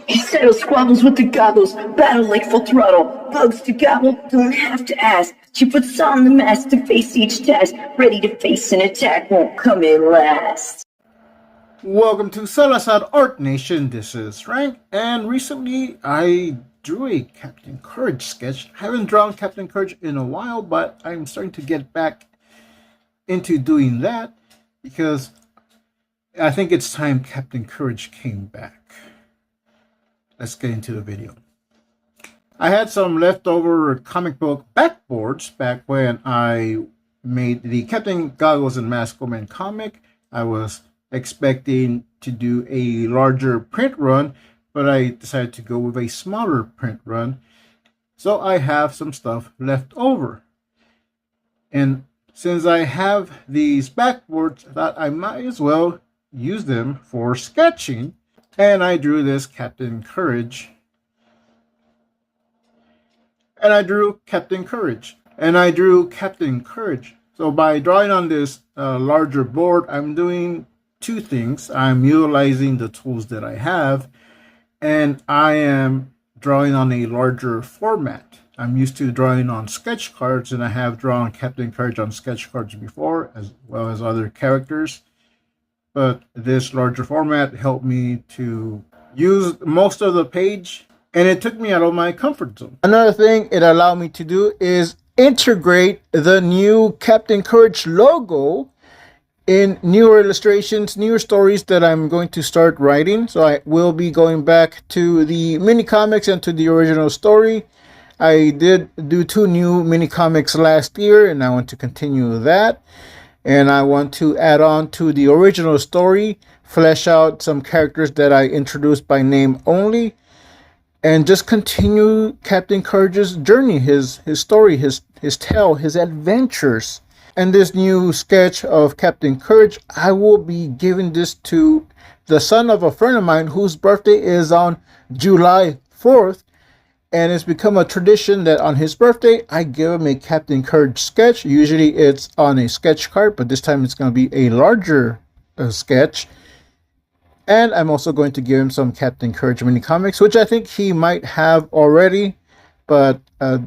He settles squabbles with the goggles, battle like full throttle. Bugs to gobble, don't have to ask. She puts on the mask to face each task, ready to face an attack, won't come in last. Welcome to Salazar Art Nation. This is Frank, and recently I drew a Captain Courage sketch. I haven't drawn Captain Courage in a while, but I'm starting to get back into doing that because I think it's time Captain Courage came back. Let's get into the video. I had some leftover comic book backboards back when I made the Captain Goggles and Mask Woman comic. I was expecting to do a larger print run, but I decided to go with a smaller print run. So I have some stuff left over. And since I have these backboards, I thought I might as well use them for sketching. And I drew this Captain Courage. And I drew Captain Courage. And I drew Captain Courage. So by drawing on this larger board, I'm doing two things. I'm utilizing the tools that I have, and I am drawing on a larger format. I'm used to drawing on sketch cards, and I have drawn Captain Courage on sketch cards before, as well as other characters. But this larger format helped me to use most of the page, and it took me out of my comfort zone. Another thing it allowed me to do is integrate the new Captain Courage logo in newer illustrations, newer stories that I'm going to start writing. So I will be going back to the mini comics and to the original story. I did do 2 new mini comics last year, and I want to continue that. And I want to add on to the original story, flesh out some characters that I introduced by name only, and just continue Captain Courage's journey, his story, his tale, his adventures. And this new sketch of Captain Courage, I will be giving this to the son of a friend of mine whose birthday is on July 4th. And it's become a tradition that on his birthday, I give him a Captain Courage sketch. Usually it's on a sketch card, but this time it's going to be a larger sketch. And I'm also going to give him some Captain Courage mini comics, which I think he might have already. But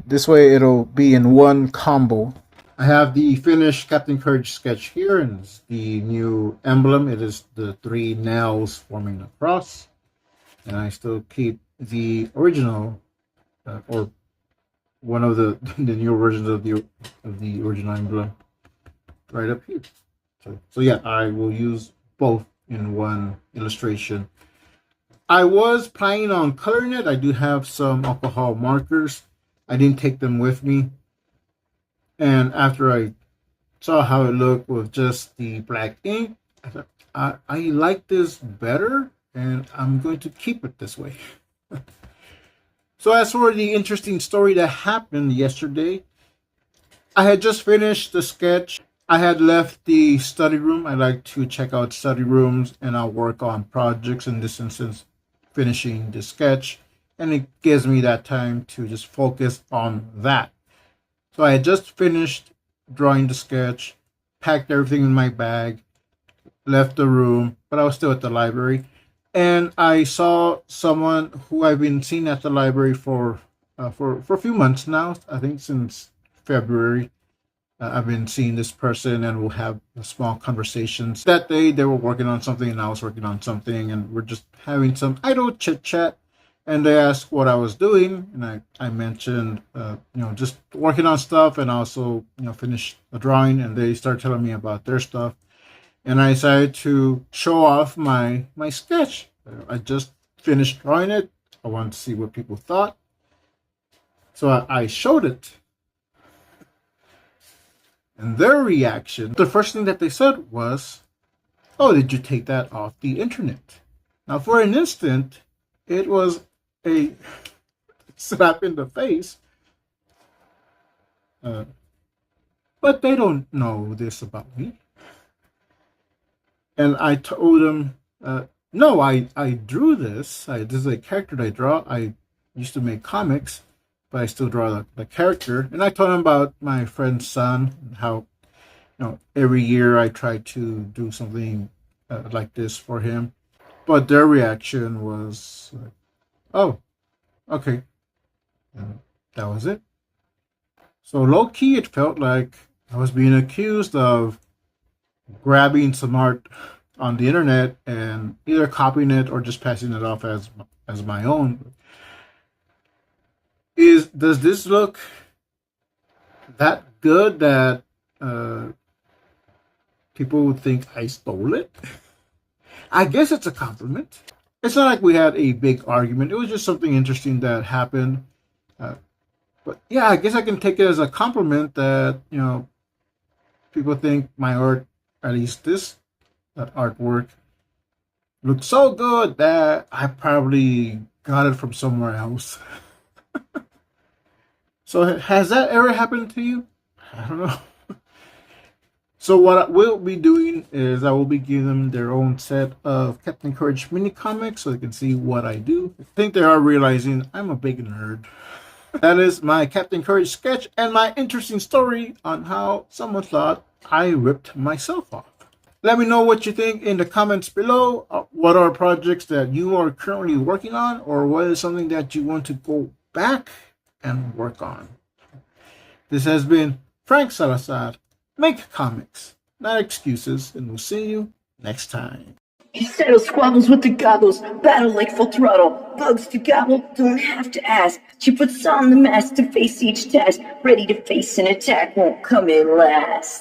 this way it'll be in one combo. I have the finished Captain Courage sketch here, and it's the new emblem. It is the 3 nails forming a cross. And I still keep the original, or one of the newer versions of the original emblem right up here. So yeah, I will use both in one illustration. I was planning on coloring it. I do have some alcohol markers. I didn't take them with me. And after I saw how it looked with just the black ink, I thought, I like this better, and I'm going to keep it this way. So as for the interesting story that happened yesterday, I had just finished the sketch. I had left the study room. I like to check out study rooms, and I'll work on projects, in this instance, finishing the sketch. And it gives me that time to just focus on that. So I had just finished drawing the sketch, packed everything in my bag, left the room, but I was still at the library. And I saw someone who I've been seeing at the library for a few months now. I think since February. I've been seeing this person, and we'll have small conversations. That day they were working on something and I was working on something, and we're just having some idle chit chat. And they asked what I was doing, and I mentioned, just working on stuff, and also, finished a drawing. And they started telling me about their stuff, and I decided to show off my sketch. I just finished drawing it. I wanted to see what people thought, so I showed it. And their reaction, the first thing that they said was, "Oh, did you take that off the internet?" Now, for an instant, it was a slap in the face. But they don't know this about me. And I told them, no, I drew this. This is a character that I draw. I used to make comics, but I still draw the character. And I told them about my friend's son, and how, every year I try to do something like this for him. But their reaction was, Oh, okay. And that was it. So low key, it felt like I was being accused of grabbing some art on the internet and either copying it or just passing it off as my own. Does this look that good that people would think I stole it? I guess it's a compliment. It's not like we had a big argument. It was just something interesting that happened. Uh, but yeah, I guess I can take it as a compliment that people think my art, at least that artwork, looked so good that I probably got it from somewhere else. So has that ever happened to you? I don't know. So what I will be doing is I will be giving them their own set of Captain Courage mini comics so they can see what I do. I think they are realizing I'm a big nerd. That is my Captain Courage sketch and my interesting story on how someone thought I ripped myself off. Let me know what you think in the comments below. What are projects that you are currently working on, or what is something that you want to go back and work on? This has been Frank Salazar. Make comics, not excuses, and we'll see you next time. He settles squabbles with the goggles, battle like full throttle. Bugs to gobble, don't have to ask. She puts on the mask to face each task, ready to face an attack, won't come in last.